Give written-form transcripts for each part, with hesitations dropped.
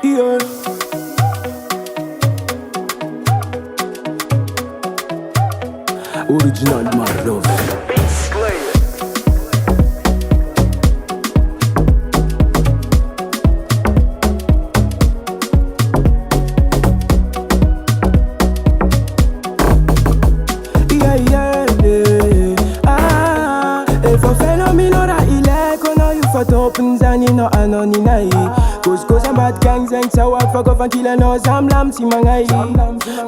Yeah. Original Marlove. Open zani no anoni nai Cause I'm bad gangs and so I fuck off and kill and no lam si mangai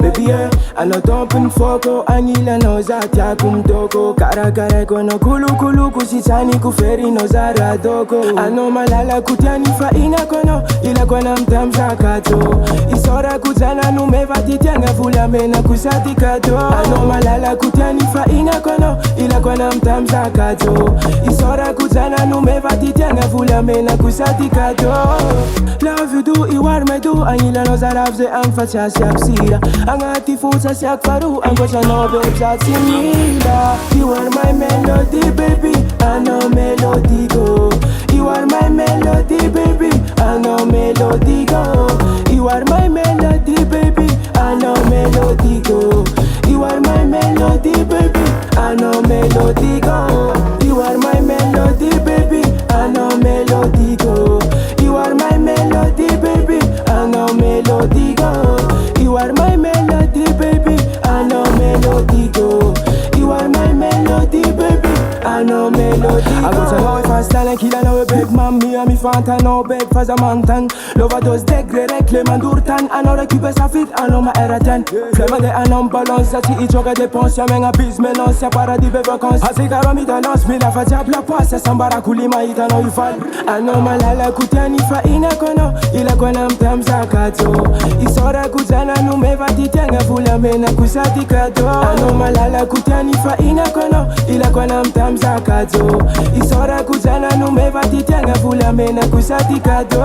Baby yeah, I not open foko Anila no zatia kum toko Kara kono kulu kusitani kuferi no zara doko Ano malala kutiani fa inga kono Ila kona mtamza kato Isora kuzana numeva titianga fula mena kusati kato Ano malala kutiani fa inga kono Ila kona mtamza kato Isora kuzana numeva titianga fula mena kusati kato Love you do, you are my do Anila no zarabze ang fatsa siak sira Ang ati fusa siak faru Ang gosa no babes at simila You are my melody baby Ano melody go You are my melody baby Ano melody go You are my melody baby Ano melody go You are my melody baby Ano melody go You are my melody baby Ano melody go You are my melody baby Ano melody go You are my melody baby Ano melody go You are my melody baby Ano melody go I go to know if I stand and kill I know a big man Me and me fanta no beg faza mantan Lova dos degre rekle mandurtan Ano récupère sa fit ano ma eraten Flemme de anon balance Zati i joga dépense Ya menga biz menons Ya paradis be vacances Asi karo mi danos Mi la fa diabla passe Sambara kulima ita no you fall Ano malala kutiani fa ina kono Ila kona mtamza kato Isora kuzana numeva titenga Fula mena kusati kato Ano malala kutiani fa ina kono Ila kona mtamza kato Isora kuzana numeva titenga Fula mena kusati kato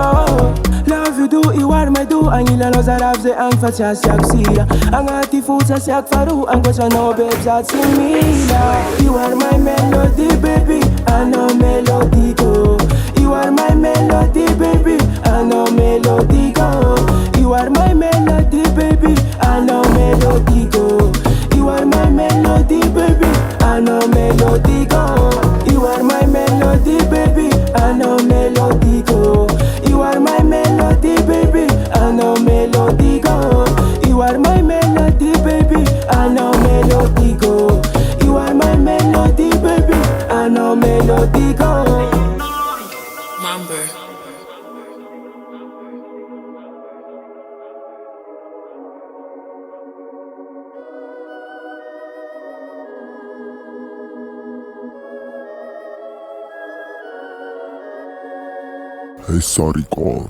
Love you do, you are my do Angila no zarabze ang fatsa siak sira Ang ati fusa siak faru Ang gosa no babes at simila You are my melody baby Ano melody go You are my melody baby Ano melody go You are my melody baby Ano melody go You are my melody baby Ano melody go You are my melody baby Ano melody go You are my melody baby Ano melody go You are my melody baby Ano melody go You are my melody baby Ano melody go S.A Record.